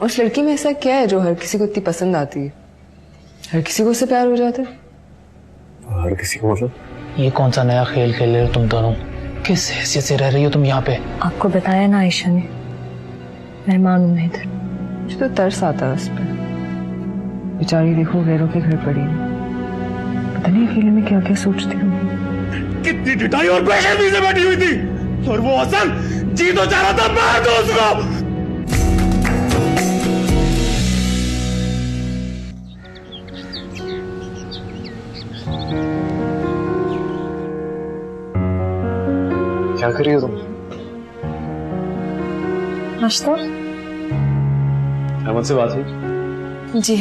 उस लड़की में ऐसा क्या है जो हर किसी को इतनी पसंद आती है? हर किसी को उससे प्यार हो जाता है? हर किसी को मतलब? ये कौन सा नया खेल खेल रहे हो तुम दोनों? किस हैसियत से रह रही हो तुम यहाँ पे? आपको बताया ना आयशा ने, मेहमान हूं मैं इधर। मुझे तो तरस आता है उस पर। बेचारी देखो गैरों के घर पड़ी है, पता नहीं अकेले में क्या क्या सोचती हूँ। कितनी ढिठाई और बेशर्मी से बैठी हुई थी, और वो हसन जी तो चाह रहा था मार दो उसको। क्या कर रही हो तुम? नाश्ता? अहमद से बात हुई? जी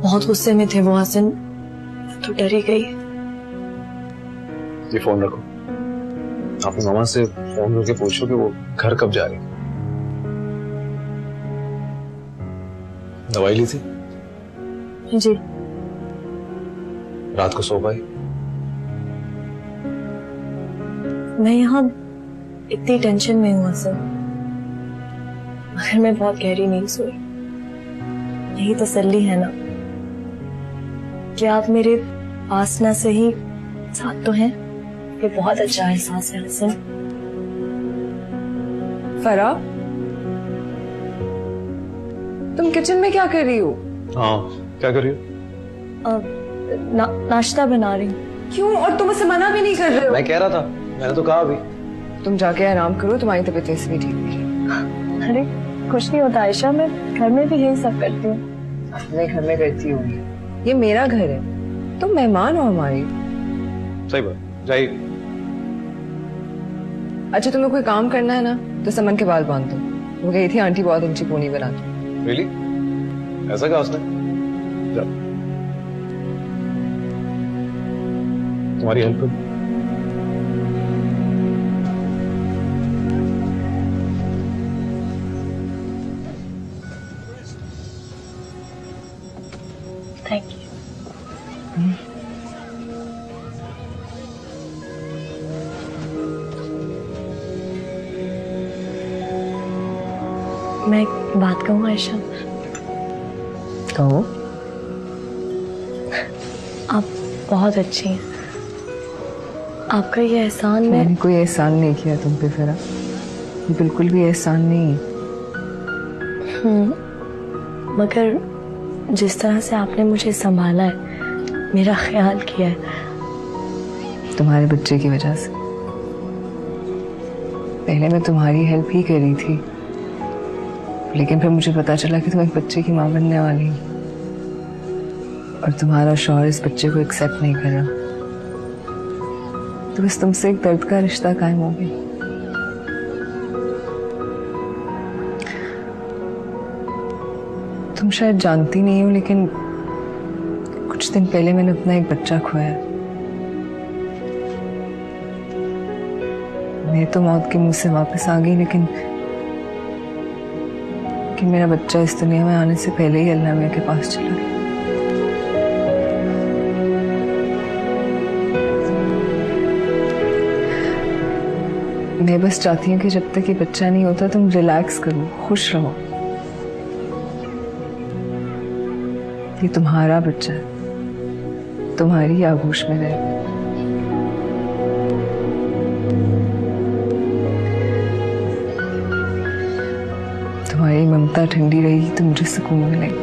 बहुत गुस्से में थे वो हसन, तो डर ही गई। ये फोन रखो, अपनी मामा से फोन करके पूछो कि वो घर कब जा रही। दवाई ली थी? जी। रात को सो पाई? मैं यहाँ इतनी टेंशन में हूँ असल, मगर मैं बहुत गहरी नींद सोई। यही तसल्ली है ना कि आप मेरे पास ना सही साथ तो हैं। ये बहुत अच्छा एहसास है हसन। फरा, तुम किचन में क्या कर रही हो? हाँ, क्या कर रही हो? नाश्ता बना रही हूँ। क्यों? और तुम उसे मना भी नहीं कर रहे हो? मैं कह रहा था, मैंने तो कहा अभी। तुम जाके आराम करो, तुम्हारी तबीयत वैसे भी ठीक नहीं। अरे कुछ नहीं होता आयशा, मैं घर में भी यही सब करती हूँ। मैं घर में करती हूँ, ये मेरा घर है, तुम मेहमान हो हमारी। सही बात, जाइए। अच्छा तुम्हें कोई काम करना है ना तो समन के बाल बांध दो, वो गई थी आंटी बहुत ऊंची पोनी बनाती। रियली? ऐसा कहा उसने? जा। तुम्हारी हेल्प कर। Thank you. मैं एक बात कहूँ आयशा? कहो। आप बहुत अच्छी हैं। आपका ये एहसान मैंने कोई एहसान नहीं किया तुम पे फिरा, ये बिल्कुल भी एहसान नहीं है। मगर जिस तरह से आपने मुझे संभाला है, मेरा ख्याल किया है, तुम्हारे बच्चे की वजह से। पहले मैं तुम्हारी हेल्प ही कर रही थी, लेकिन फिर मुझे पता चला कि तुम एक बच्चे की माँ बनने वाली हो और तुम्हारा शौहर इस बच्चे को एक्सेप्ट नहीं कर रहा, तो बस तुमसे एक दर्द का रिश्ता कायम हो गया। तुम शायद जानती नहीं हो, लेकिन कुछ दिन पहले मैंने अपना एक बच्चा खोया। मैं तो मौत के मुंह से वापस आ गई, लेकिन मेरा बच्चा इस दुनिया में आने से पहले ही अल्लाह मियां के पास चला गया। मैं बस चाहती हूँ कि जब तक ये बच्चा नहीं होता तुम रिलैक्स करो, खुश रहो। ये तुम्हारा बच्चा है, तुम्हारी आगोश में रहे। तुम्हारी ममता ठंडी रहेगी तो मुझे सुकून मिलेगा।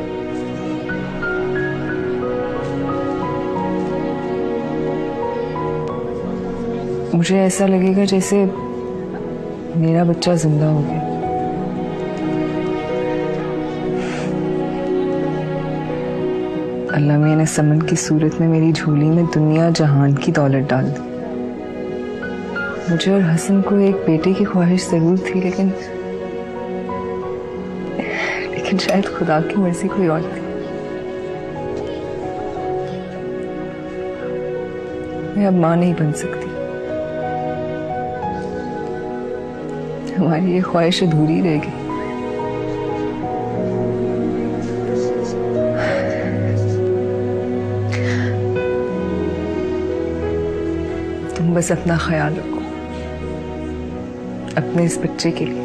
मुझे ऐसा लगेगा जैसे मेरा बच्चा जिंदा हो गया। अल्लाह मियां ने समन की सूरत में मेरी झोली में दुनिया जहान की दौलत डाल दी। मुझे और हसन को एक बेटे की ख्वाहिश जरूर थी, लेकिन शायद खुदा की मर्जी कोई और थी। मैं अब मां नहीं बन सकती, हमारी ये ख्वाहिश अधूरी रह गई। तुम बस अपना ख्याल रखो, अपने इस बच्चे के लिए।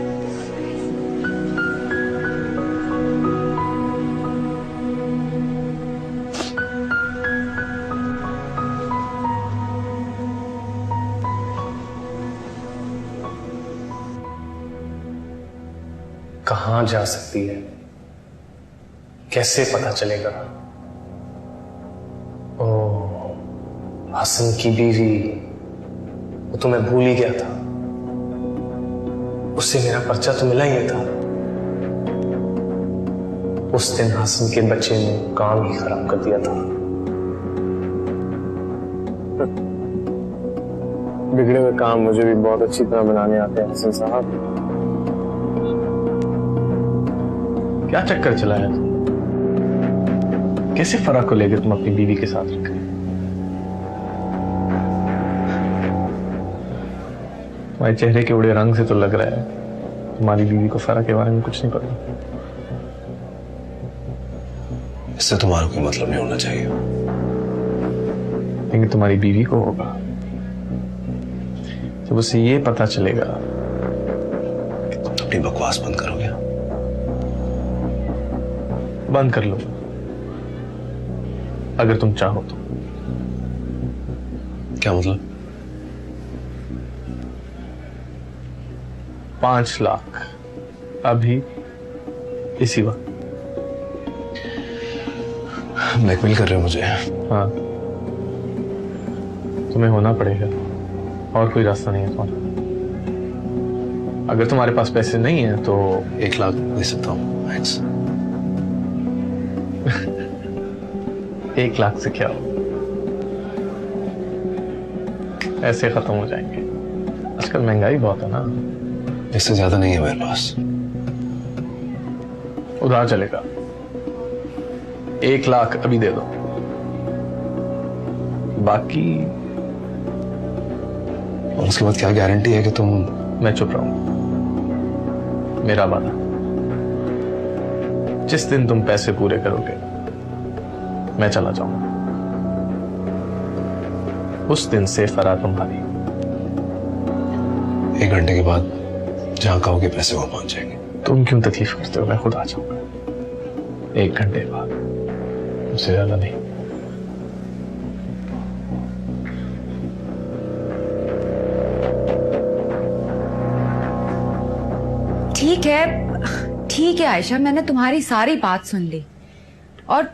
कहां जा सकती है, कैसे पता चलेगा? ओ, हसन की बीवी, वो तो मैं भूल ही गया था। उससे मेरा पर्चा तो मिला ही नहीं था। उस दिन हसन के बच्चे ने काम ही खराब कर दिया था। बिगड़े हुए काम मुझे भी बहुत अच्छी तरह बनाने आते हैं हसन साहब। क्या चक्कर चलाया तुम? कैसे फराक को लेकर तुम अपनी बीवी के साथ रखे? तुम्हारे चेहरे के उड़े रंग से तो लग रहा है तुम्हारी बीवी को फराक के बारे में कुछ नहीं पता। इससे तुम्हारा कोई मतलब नहीं होना चाहिए। लेकिन तुम्हारी बीवी को होगा। जब उसे ये पता चलेगा कि तुम अपनी बकवास बंद करोगे। बंद कर लो अगर तुम चाहो तो। क्या मतलब? 5 लाख अभी इसी वक्त। ब्लैकमेल कर रहे हो मुझे? हाँ, तुम्हें होना पड़ेगा, और कोई रास्ता नहीं है तुम्हारा। अगर तुम्हारे पास पैसे नहीं है तो 1 लाख दे सकता हूँ मैक्स। 1 लाख से क्या हो, ऐसे खत्म हो जाएंगे। आजकल महंगाई बहुत है ना। इससे ज्यादा नहीं है मेरे पास। उधार चलेगा। 1 लाख अभी दे दो, बाकी। और उसके बाद क्या गारंटी है कि तुम? मैं चुप रहूंगा। मेरा वादा, जिस दिन तुम पैसे पूरे करोगे मैं चला जाऊंगा। उस दिन से फरा तुम्हारी। 1 घंटे के बाद जहां कहोगे पैसे वहां पहुंच जाएंगे। तुम क्यों तकलीफ करते हो? मैं खुद आ जाऊंगा 1 घंटे बाद, उससे ज्यादा नहीं। ठीक है आयशा, मैंने तुम्हारी सारी बात सुन ली और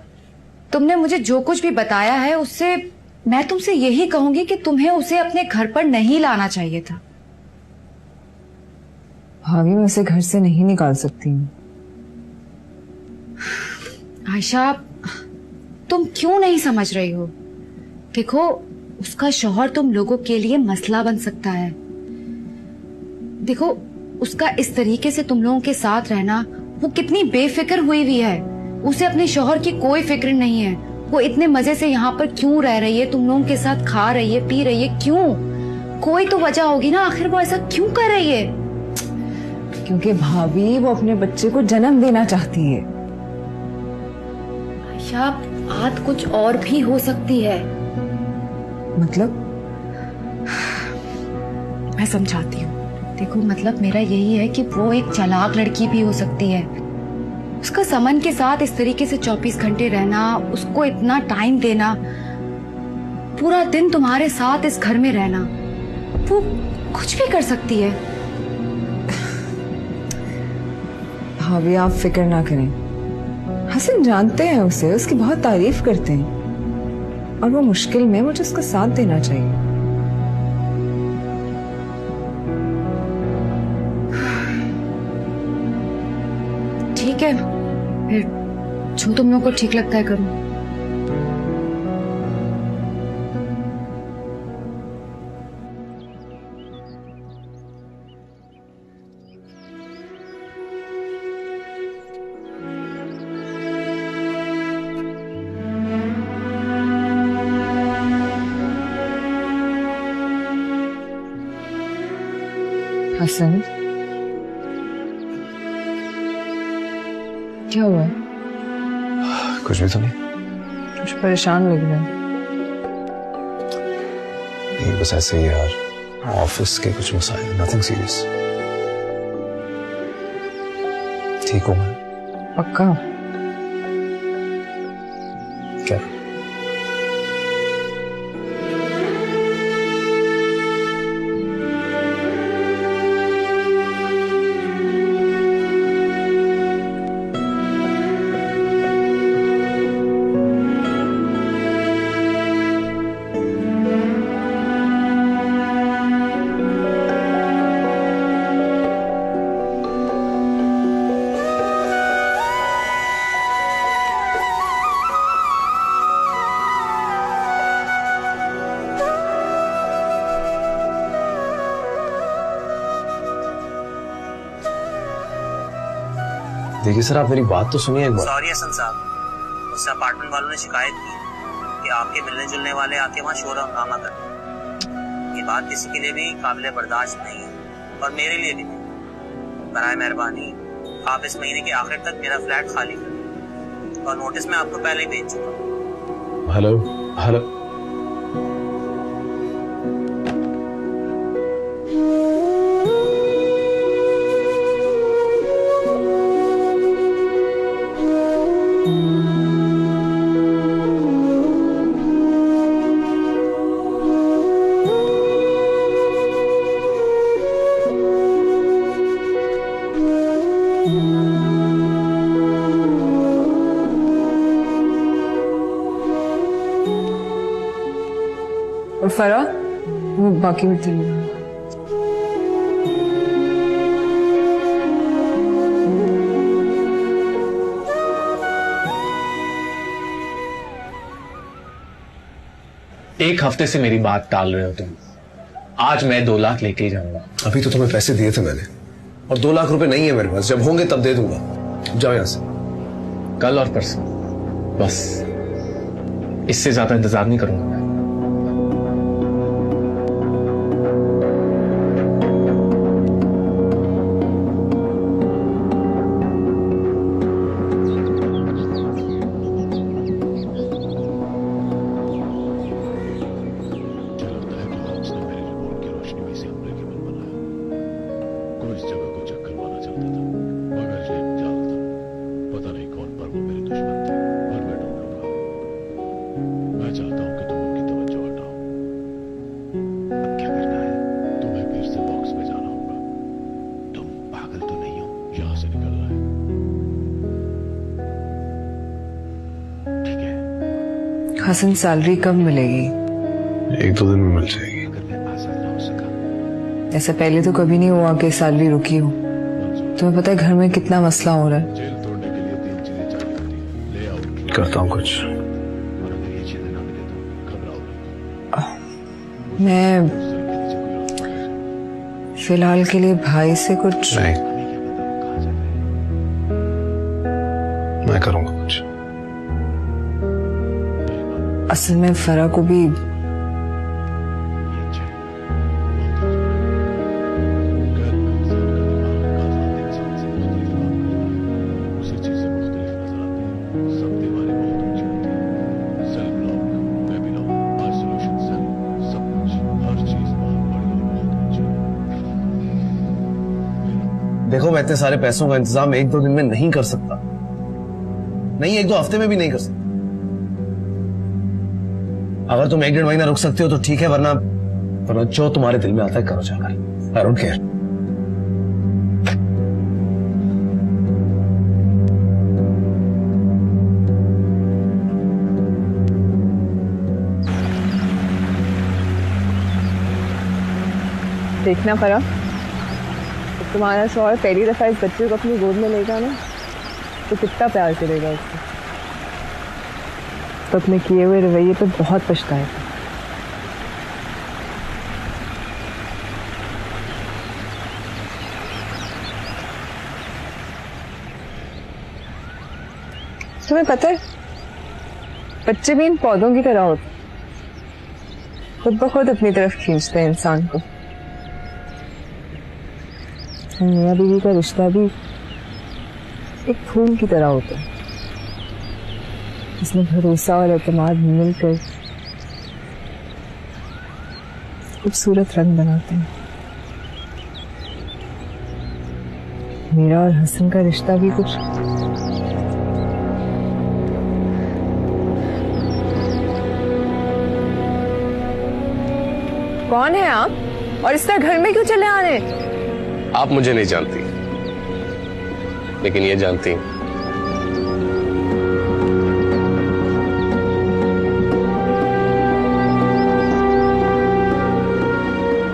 तुमने मुझे जो कुछ भी बताया है उससे मैं तुमसे यही कहूंगी कि तुम्हें उसे अपने घर पर नहीं लाना चाहिए था। भाभी, मैं उसे घर से नहीं निकाल सकती हूँ। आयशा, तुम क्यों नहीं समझ रही हो? देखो, उसका शौहर तुम लोगों के लिए मसला बन सकता है। देखो, उसका इस तरीके से तुम लोगों के साथ रहना, वो कितनी बेफिक्र हुई हुई है। उसे अपने शौहर की कोई फिक्र नहीं है। वो इतने मजे से यहाँ पर क्यों रह रही है, तुम लोगों के साथ खा रही है, पी रही है, क्यों? कोई तो वजह होगी ना, आखिर वो ऐसा क्यों कर रही है? क्योंकि भाभी वो अपने बच्चे को जन्म देना चाहती है। आयशा, बात कुछ और भी हो सकती है। मतलब? मैं समझाती हूँ। देखो, मतलब मेरा यही है कि वो एक चालाक लड़की भी हो सकती है। उसका समन के साथ इस तरीके से 24 घंटे रहना, उसको इतना टाइम देना, पूरा दिन तुम्हारे साथ इस घर में रहना, वो कुछ भी कर सकती है। भाभी, आप फिक्र ना करें। हसन जानते हैं उसे, उसकी बहुत तारीफ करते हैं, और वो मुश्किल में मुझे उसका साथ देना चाहिए। ठीक है, फिर जो तुम लोगों को ठीक लगता है करो। हसन, क्या हुआ है? कुछ भी तो नहीं। कुछ परेशान लग रहा है। नहीं, बस ऐसे ही यार, ऑफिस के कुछ मसाइल, नथिंग सीरियस। ठीक हूँ मैं। पक्का? क्या? देखिए सर, आप मेरी बात तो सुनिए एक बार। सॉरी हसन साहब, मुझसे अपार्टमेंट वालों ने शिकायत की कि आपके मिलने जुलने वाले आके वहाँ शोर हंगामा करते हैं। ये बात किसी के लिए भी काबिल बर्दाश्त नहीं है और मेरे लिए भी नहीं। बराए मेहरबानी आप इस महीने के आखिर तक मेरा फ्लैट खाली करें और नोटिस मैं आपको पहले ही भेज चुका हूँ। हेलो हेलो, और फरा वो बाकी भी चली गई। एक हफ्ते से मेरी बात टाल रहे हो तुम। आज मैं 2 लाख लेके ही जाऊंगा। अभी तो तुम्हें पैसे दिए थे मैंने, और 2 लाख रुपए नहीं है मेरे पास। जब होंगे तब दे दूंगा। जाओ यहां से। कल और परसों, बस इससे ज्यादा इंतजार नहीं करूंगा मैं। हसन, सैलरी कब मिलेगी? 1-2 दिन में मिल जाएगी। ऐसा पहले तो कभी नहीं हुआ कि सैलरी रुकी हो। तुम्हें पता है घर में कितना मसला हो रहा है। करता हूँ कुछ। मैं फिलहाल के लिए भाई से कुछ नहीं, मैं करूंगा कुछ। असल में फरा को भी देखो, मैं इतने सारे पैसों का इंतजाम 1-2 दिन में नहीं कर सकता। नहीं, 1-2 हफ्ते में भी नहीं कर सकता। अगर तुम 1-1.5 महीना रुक सकते हो तो ठीक है, वरना जो तुम्हारे दिल में आता है करो जाकर। I don't care. देखना फरा, तुम्हारा शौहर पहली दफा इस बच्चे को अपनी गोद में लेगा ना, तो कितना प्यार करेगा उसको। तो अपने किए हुए रवैये पे बहुत पछताएगा। तुम्हें पता है, बच्चे भी इन पौधों की तरह होते, खुद ब खुद अपनी तरफ खींचते हैं इंसान को। मियां बीवी का रिश्ता भी एक फूल की तरह होता है, इसमें भरोसा और एतमाद मिलकर खूबसूरत रंग बनाते हैं। मेरा और हसन का रिश्ता भी कुछ कौन है आप और इस तरह घर में क्यों चले आ रहे हैं? आप मुझे नहीं जानती, लेकिन ये जानती हैं।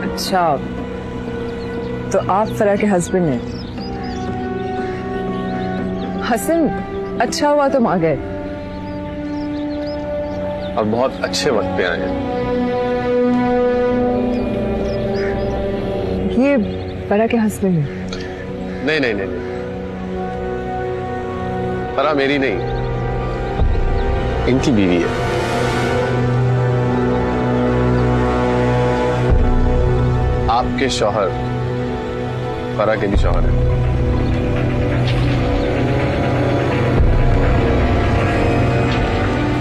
अच्छा, तो आप फरा के हस्बैंड हैं। हसन, अच्छा हुआ तुम आ गए। और बहुत अच्छे वक्त पे आए हैं। ये फरा के हस्बैंड हैं? नहीं नहीं नहीं, फरा मेरी नहीं, इनकी बीवी है। आपके शौहर फरा के भी शौहर है।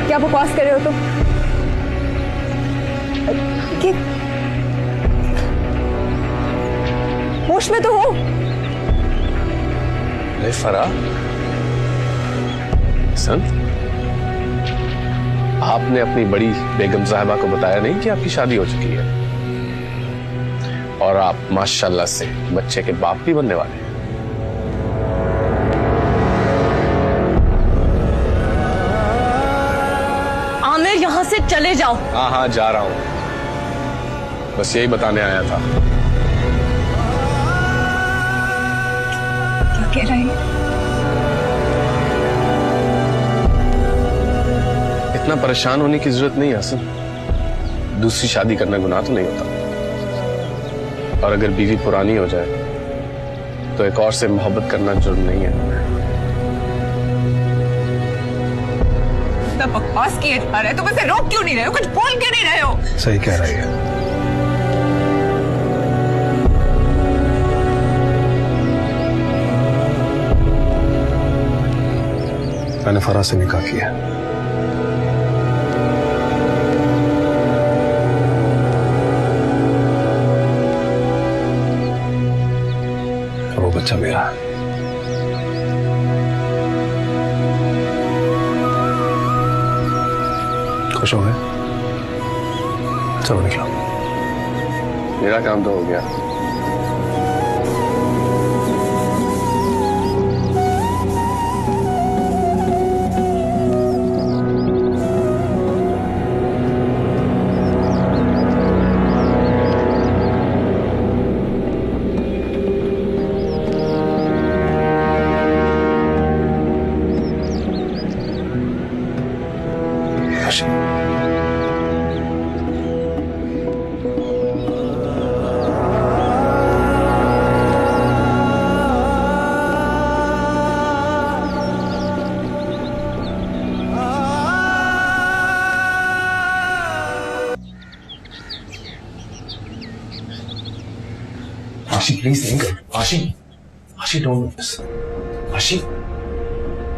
क्या बकवास कर रहे हो तुम? होश में तो हो? अरे फरा, संत, आपने अपनी बड़ी बेगम साहिबा को बताया नहीं कि आपकी शादी हो चुकी है और आप माशाल्लाह से बच्चे के बाप भी बनने वाले हैं। आमिर, यहाँ से चले जाओ। हाँ हाँ जा रहा हूं, बस यही बताने आया था। क्या कह रहे हैं? इतना परेशान होने की जरूरत नहीं है हसन। दूसरी शादी करना गुनाह तो नहीं होता, और अगर बीवी पुरानी हो जाए तो एक और से मोहब्बत करना जुर्म नहीं है। बकवास किए जा रहे हो, तुम इसे रोक क्यों नहीं रहे हो? कुछ बोल क्यों नहीं रहे हो? सही कह रही है। मैंने फरा से निकाह किया। वो बच्चा मेरा है। खुश हो गए? चलो निकलो। मेरा काम तो हो गया। आशी प्लीज नहीं कर। आशी, आशी डोंट डू दिस। आशी,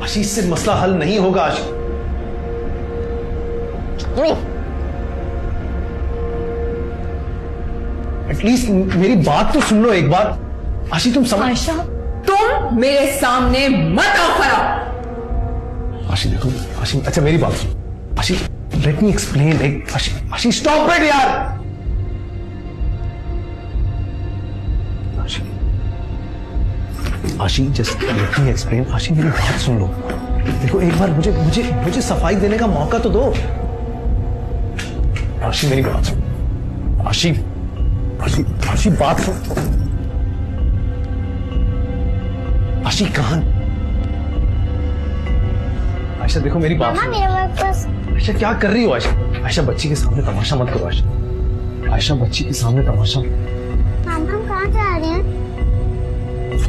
आशी इससे मसला हल नहीं होगा। आशी एटलीस्ट मेरी बात तो सुन लो एक बार। आशी तुम समझ। आयशा, तुम मेरे सामने मत आओ फरा। आशी देखो, आशी अच्छा मेरी बात सुनो। आशी लेट मी एक्सप्लेन। एक आशी, आशी स्टॉप इट यार। आशी, आशी जस्ट लेट मी एक्सप्लेन। आशी मेरी बात सुन लो। देखो एक बार मुझे मुझे मुझे सफाई देने का मौका तो दो। आशी मेरी बात सुन। आशी, आशी, आशी बात सुन। आशी कहां? आयशा देखो मेरी बात सुन। आयशा क्या कर रही हो? आयशा, आयशा बच्ची के सामने तमाशा मत करो। आयशा, आयशा बच्ची के सामने तमाशा। हम कहाँ जा रहे हैं?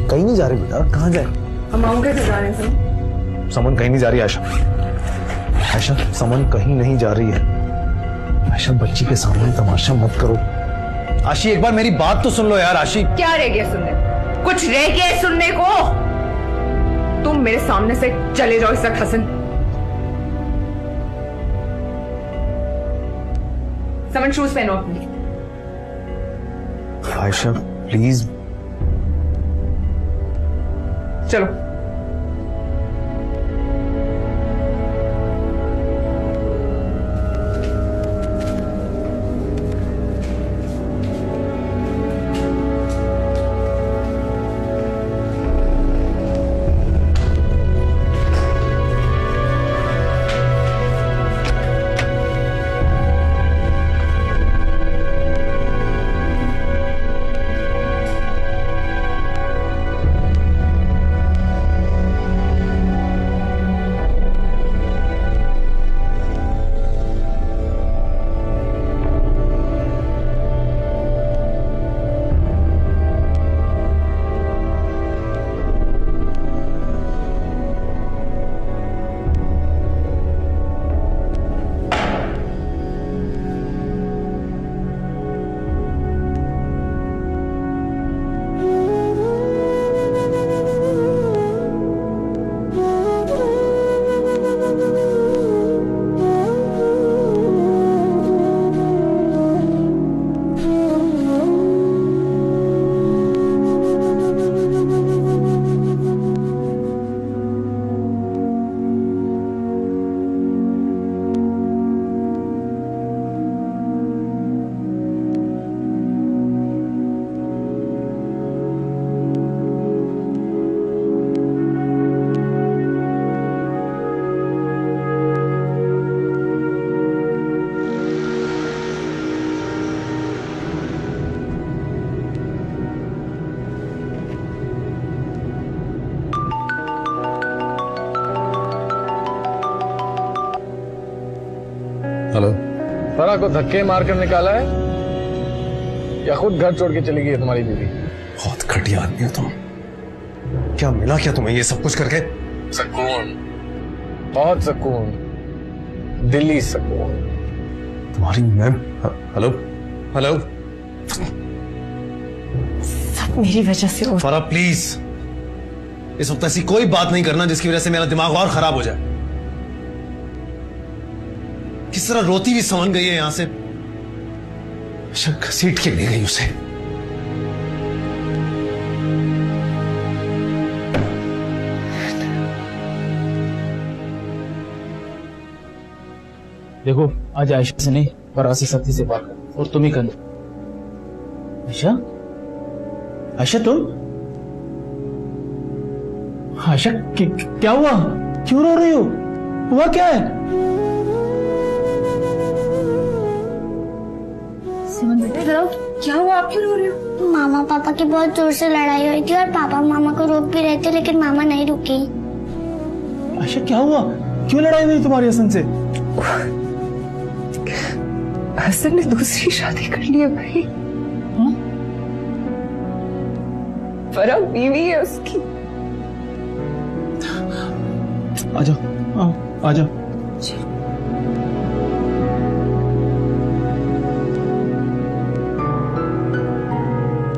कहीं नहीं जा रहे बेटा। कहाँ जाए? हम कैसे जा रहे हैं? समन कहीं नहीं जा रही। आयशा, आयशा समन कहीं नहीं जा रही है। आयशा बच्ची के सामने तमाशा मत करो। आशी एक बार मेरी बात तो सुन लो यार। आशी क्या रह गया सुनने को? कुछ रह गया है सुनने को? तुम मेरे सामने से चले जाओ इस वक्त हसन। समन शूज पहनो अपनी। आयशा प्लीज। चलो। साला को धक्के मारकर निकाला है या खुद घर छोड़ के चली गई है तुम्हारी बीवी? बहुत घटिया आदमी हो तुम। क्या मिला क्या तुम्हें ये सब कुछ करके? सुकून, बहुत सुकून, दिल्ली सुकून। तुम्हारी मैम। Hello hello. सब मेरी वजह से हो। फरा प्लीज, इस वक्त ऐसी कोई बात नहीं करना जिसकी वजह से मेरा दिमाग और खराब हो जाए। किस तरह रोती हुई समझ गई है यहां से। घसीट के ले गई उसे। देखो आज आयशा से नहीं पर आसिफ साथी से बात कर, और तुम ही करना। आयशा, आयशा तुम? आयशा क्या हुआ? क्यों रो रही हो? हुआ क्या है? सुमन बेटा क्या हुआ? आप क्यों रो रहे हो? मामा पापा की बहुत जोर से लड़ाई हुई थी और पापा मामा को रोक भी रहे थे लेकिन मामा नहीं रुकी। आयशा क्या हुआ? क्यों लड़ाई हुई तुम्हारी हसन से? हसन ने दूसरी शादी कर ली है भाई। फरा बीवी है उसकी। आजा, आजा।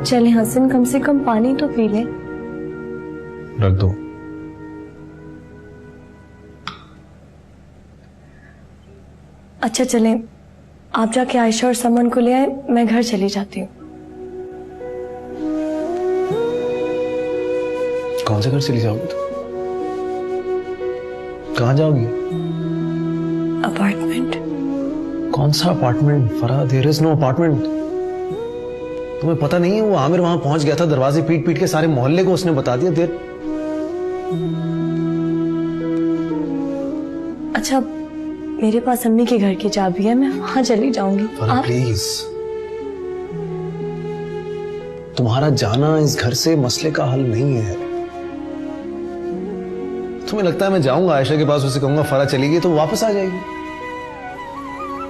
चले हसन, कम से कम पानी तो पी ले। रख दो। अच्छा चले, आप जाके आयशा और समन को ले आए, मैं घर चली जाती हूँ। कौन से घर चली जाओगी तुम? कहाँ जाओगी? अपार्टमेंट। कौन सा अपार्टमेंट फरा? There is no apartment. तुम्हें पता नहीं है वो आमिर वहां पहुंच गया था, दरवाजे पीट पीट के सारे मोहल्ले को उसने बता दिया। देर अच्छा, मेरे पास अम्मी के घर की चाबी है, मैं वहां चली जाऊंगी। आप प्लीज, तुम्हारा जाना इस घर से मसले का हल नहीं है। तुम्हें लगता है मैं जाऊंगा आयशा के पास, उसे कहूंगा फरा चली गई तो वापस आ जाएगी?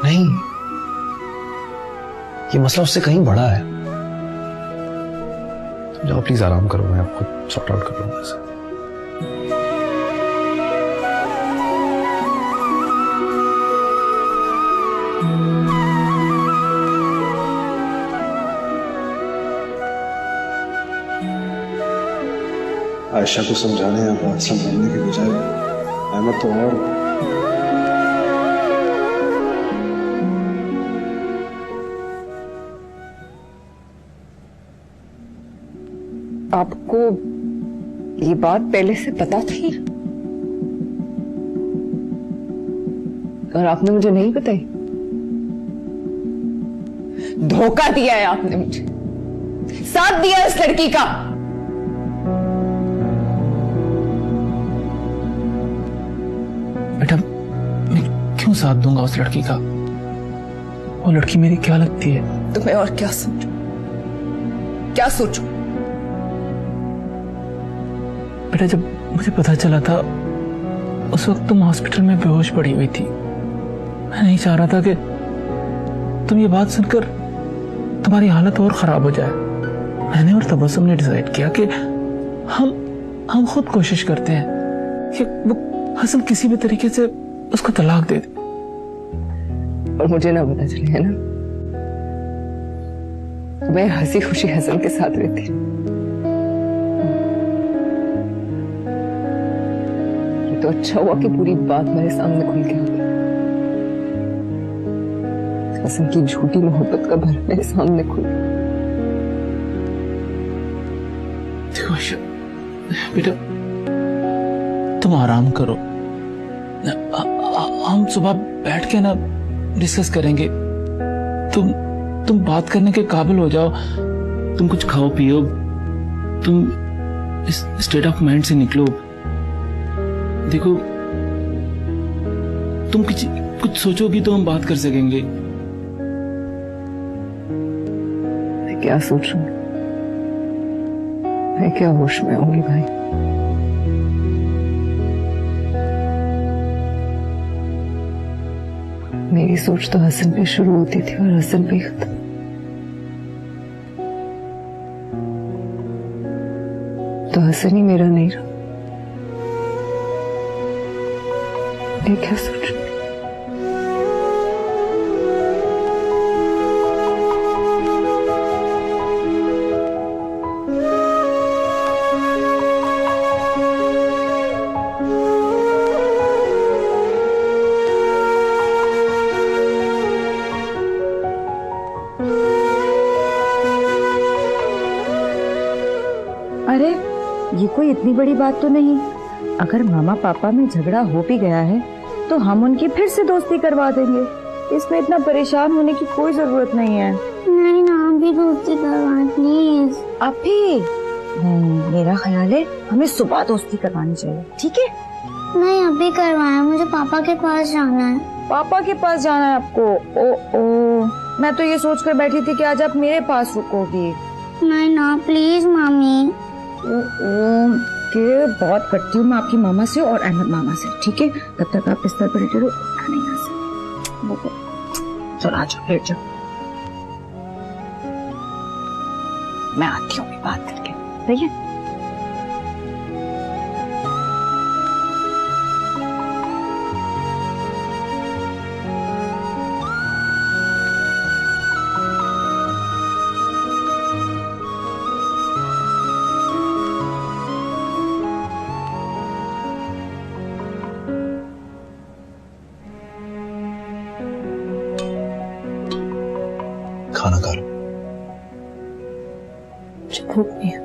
नहीं, ये मसला उससे कहीं बड़ा है। तुम जाओ प्लीज, आराम करो, मैं आपको सॉर्ट आउट कर लूंगा इसे। आयशा को समझाने या बात संभालने के बजाय अहमद तो और आपको ये बात पहले से पता थी और आपने मुझे नहीं बताई? धोखा दिया है आपने मुझे, साथ दिया इस लड़की का। बेटा मैं क्यों साथ दूंगा उस लड़की का? वो लड़की मेरी क्या लगती है? तो मैं और क्या सोचूं? क्या सोचूं? बेटा जब मुझे पता चला था उस वक्त तुम हॉस्पिटल में बेहोश पड़ी हुई थी। मैं नहीं चाह रहा था कि तुम ये बात सुनकर तुम्हारी हालत और खराब हो जाए। मैंने और तबस्सुम ने डिसाइड किया कि हम खुद कोशिश करते हैं कि वो हसन किसी भी तरीके से उसको तलाक दे दे। और मुझे ना पता चले, है ना? मैं हंसी खुशी हसन के साथ रहती। ये तो अच्छा हुआ कि पूरी बात मेरे सामने खुल के आ गई। हसन की झूठी मोहब्बत का भर मेरे सामने खुल। देखो बेटा तुम आराम करो, हम सुबह बैठ के ना डिस्कस करेंगे। तुम बात करने के काबिल हो जाओ, तुम कुछ खाओ पियो, तुम इस स्टेट ऑफ माइंड से निकलो। देखो तुम कुछ सोचोगी तो हम बात कर सकेंगे। मैं क्या सोचूं? मैं क्या होश में होंगी भाई? मेरी सोच तो हसन पे शुरू होती थी और हसन पे खत्म। तो हसन ही मेरा नहीं रहा। ये क्या सोच रही? अरे ये कोई इतनी बड़ी बात तो नहीं। अगर मामा पापा में झगड़ा हो भी गया है तो हम उनकी फिर से दोस्ती करवा देंगे। इसमें इतना परेशान होने की कोई जरूरत नहीं है। नहीं ना, अभी दोस्ती करवा प्लीज। अभी मेरा ख्याल है हमें सुबह दोस्ती करवानी चाहिए, ठीक है? नहीं अभी करवाया, मुझे पापा के पास जाना है। पापा के पास जाना है आपको? ओ मैं तो ये सोच कर बैठी थी कि आज आप मेरे पास रुकोगी। नहीं ना प्लीज मामी। के बहुत करती हूँ मैं आपकी मामा से और अहमद मामा से, ठीक है? तब तक आप बिस्तर पर लेटे रहो, नहीं आ सकते। चलो आ जाओ, लेट जाओ। मैं आती हूँ बात करके, सही है? खाना खा लो। मुझे भूख नहीं है।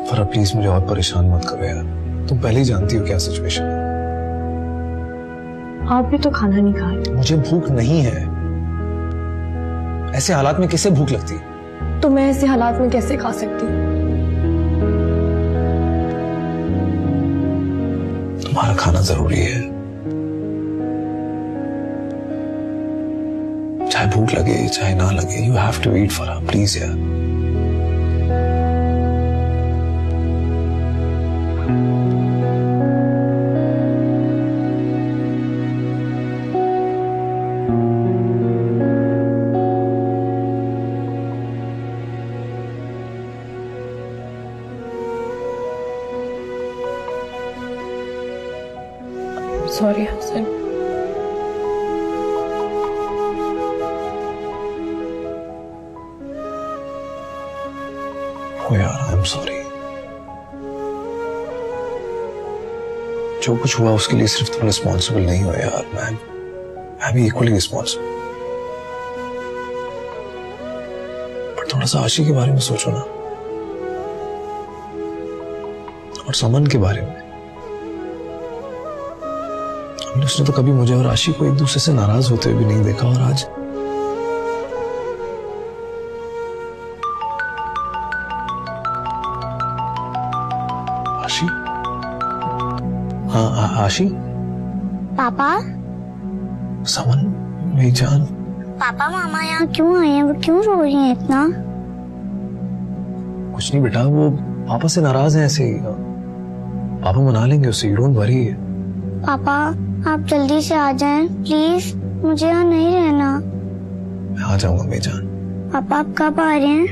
फरा प्लीज मुझे और परेशान मत करो यार, तुम पहले ही जानती हो क्या सिचुएशन है। आप भी तो खाना नहीं खा रहे। मुझे भूख नहीं है। ऐसे हालात में किसे भूख लगती है? तो मैं ऐसे हालात में कैसे खा सकती हूँ? तुम्हारा खाना जरूरी है, चाहे भूख लगे चाहे ना लगे। यू हैव टू ईट फरा, प्लीज यार। सॉरी हसन। ओ यार आई एम सॉरी। जो कुछ हुआ उसके लिए सिर्फ तुम रिस्पॉन्सिबल नहीं हो यार, मैं भी इक्वली रिस्पॉन्सिबल। पर थोड़ा सा आशी के बारे में सोचो ना, और समन के बारे में। उसने तो कभी मुझे और आशी को एक दूसरे से नाराज होते हुए भी नहीं देखा, और आज आशी। हाँ आशी। पापा। समन मेरी जान। पापा मामा यहाँ क्यों आए हैं? वो क्यों रो रही हैं इतना? कुछ नहीं बेटा, वो पापा से नाराज हैं ऐसे ही। पापा मना लेंगे उसे, यू डोंट वरी। पापा आप जल्दी से आ जाएं प्लीज, मुझे यहाँ नहीं रहना। मैं आ जाऊंगा मेरी जान। पापा आप कब आ रहे हैं?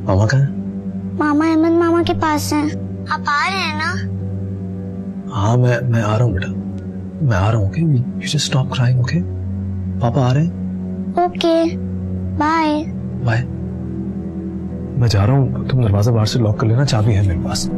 मामा कहाँ है? मामा अहमद मामा के पास हैं। आप आ रहे हैं ना? हाँ मैं आ रहा हूँ बेटा, मैं आ रहा हूँ। Okay you just stop crying. Okay पापा आ रहे हैं। Okay bye. बाय। मैं जा रहा हूँ, तुम दरवाजा बाहर से लॉक कर लेना, चाबी है मेरे पास।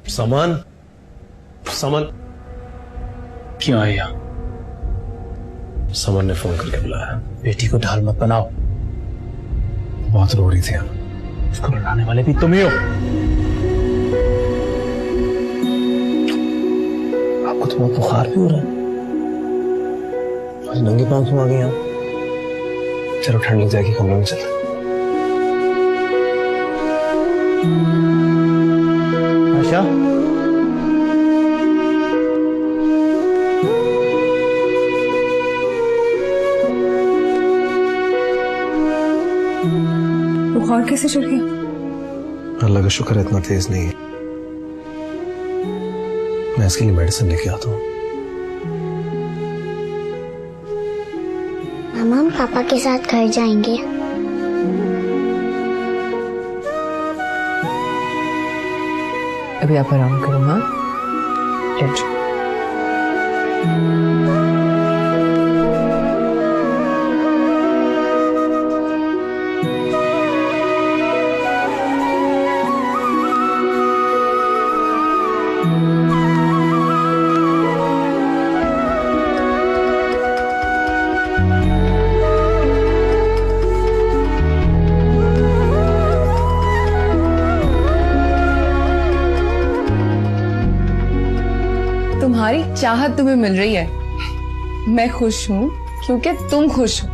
समन, समन क्यों आया? समन ने फोन करके बुलाया। बेटी को ढाल मत बनाओ। बहुत रो रही थी। उसको लड़ाने वाले भी तुम ही हो। आपको तो बहुत बुखार भी हो रहा है। आज नंगे पांव क्यों आ गए आप? चलो ठंड लग जाएगी, कमरे में चलो। आशा, बुखार कैसे चढ़ गया? अल्लाह का शुक्र है इतना तेज नहीं है। मैं इसके लिए मेडिसिन लेके आता हूँ। मामा हम पापा के साथ घर जाएंगे। अभी आप आराम करो माँ, लेट जाओ। तुम्हारी चाहत तुम्हें मिल रही है, मैं खुश हूँ क्योंकि तुम खुश हो।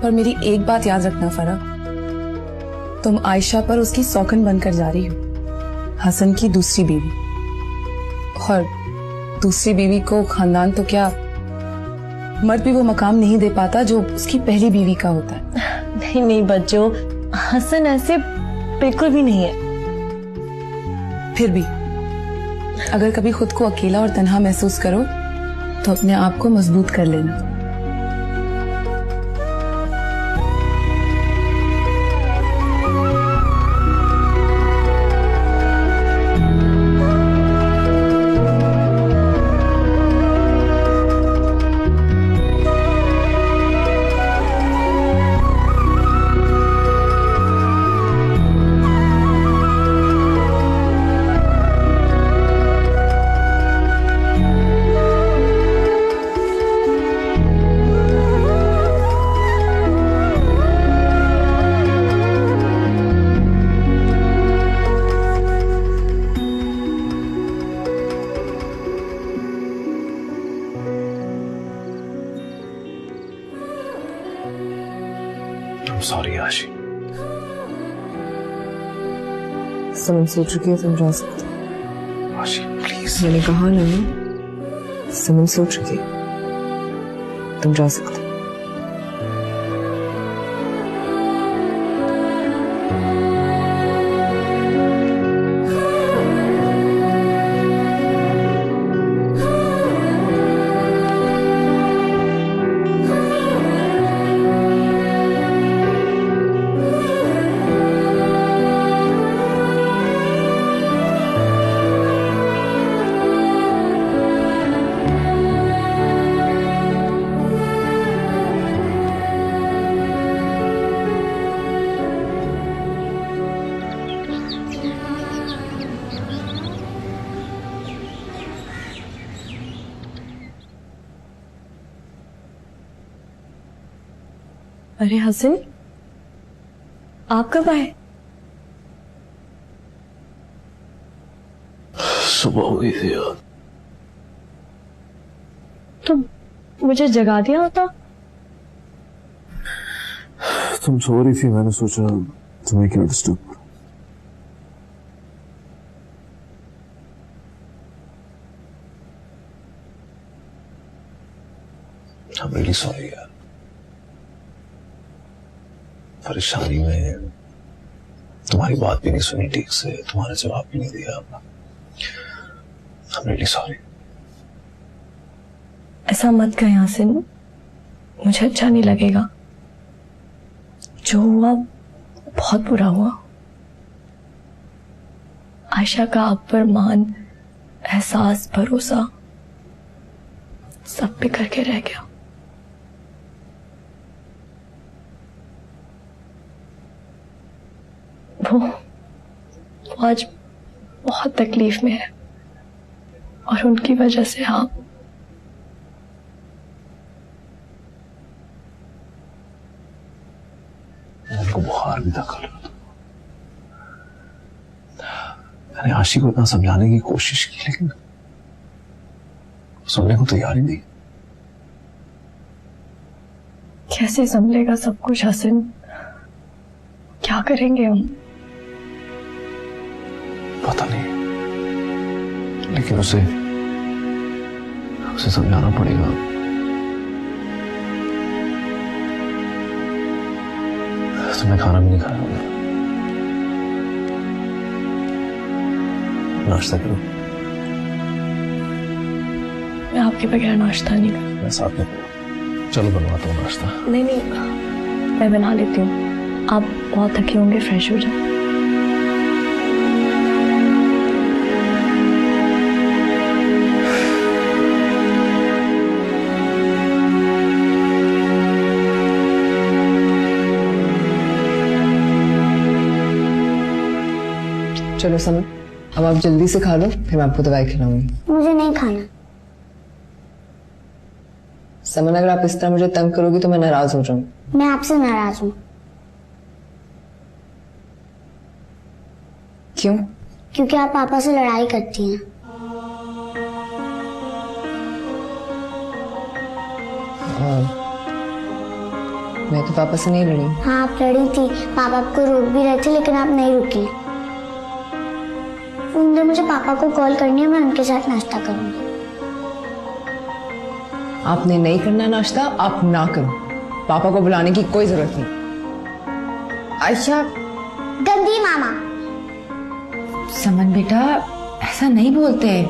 पर मेरी एक बात याद रखना फरा, तुम आयशा पर उसकी सौगंध बनकर जा रही हो, हसन की दूसरी बीवी। और दूसरी बीवी को खानदान तो क्या, मर्द भी वो मकाम नहीं दे पाता जो उसकी पहली बीवी का होता है। नहीं नहीं बच्चों, हसन ऐसे बिल्कुल भी नहीं है। फिर भी अगर कभी खुद को अकेला और तन्हा महसूस करो तो अपने आप को मजबूत कर लेना। सॉरी आशी। समझ सोच चुकी है, तुम जा सकते हो। आशी प्लीज। मैंने कहा ना, समझ सोच चुकी है, तुम जा सकते हो। अरे हसन, आप कब आए? सुबह हुई थी यार। तो मुझे जगा दिया होता। तुम सो रही थी, मैंने सोचा तुम्हें क्यों डिस्टर्ब करूं। I'm really sorry यार। परेशानी में तुम्हारी बात भी नहीं सुनी ठीक से, तुम्हारा जवाब भी नहीं दिया। I'm really sorry। ऐसा मत कहें हसन, मुझे अच्छा नहीं लगेगा। जो हुआ बहुत बुरा हुआ। आयशा का आप पर मान, एहसास, भरोसा सब बिखर के रह गया। वो आज बहुत तकलीफ में है और उनकी वजह से आप। उनको बहुत हार भी था कल। मैंने आशी को इतना समझाने की कोशिश की लेकिन सुनने को तैयार ही नहीं। कैसे संभलेगा सब कुछ हसन? क्या करेंगे हम? पता नहीं, लेकिन उसे समझाना पड़ेगा। तो मैं खाना भी नहीं खाया हूं। नाश्ता करो। मैं आपके बगैर नाश्ता नहीं कर। मैं साथ में करूँ। चलो बनवाता हूँ नाश्ता। नहीं, मैं बना लेती हूँ। आप बहुत थके होंगे, फ्रेश हो जाओ। चलो समन, अब आप जल्दी से खा लो, फिर मैं आपको दवाई खिलाऊंगी। मुझे नहीं खाना। समन, अगर आप इस तरह मुझे तंग करोगी तो मैं नाराज हो जाऊंगी। मैं आपसे नाराज हूँ। क्यों? क्योंकि आप पापा से लड़ाई करती हैं। मैं तो पापा से नहीं लड़ी। हाँ, आप लड़ी थी। पापा आपको रोक भी रहे थे लेकिन आप नहीं रुकी। मुझे पापा को कॉल करनी है, मैं उनके साथ नाश्ता करूंगी। आपने नहीं करना नाश्ता, आप ना करो। पापा को बुलाने की कोई जरूरत नहीं। आयशा, गंदी मामा। समन बेटा, ऐसा नहीं बोलते।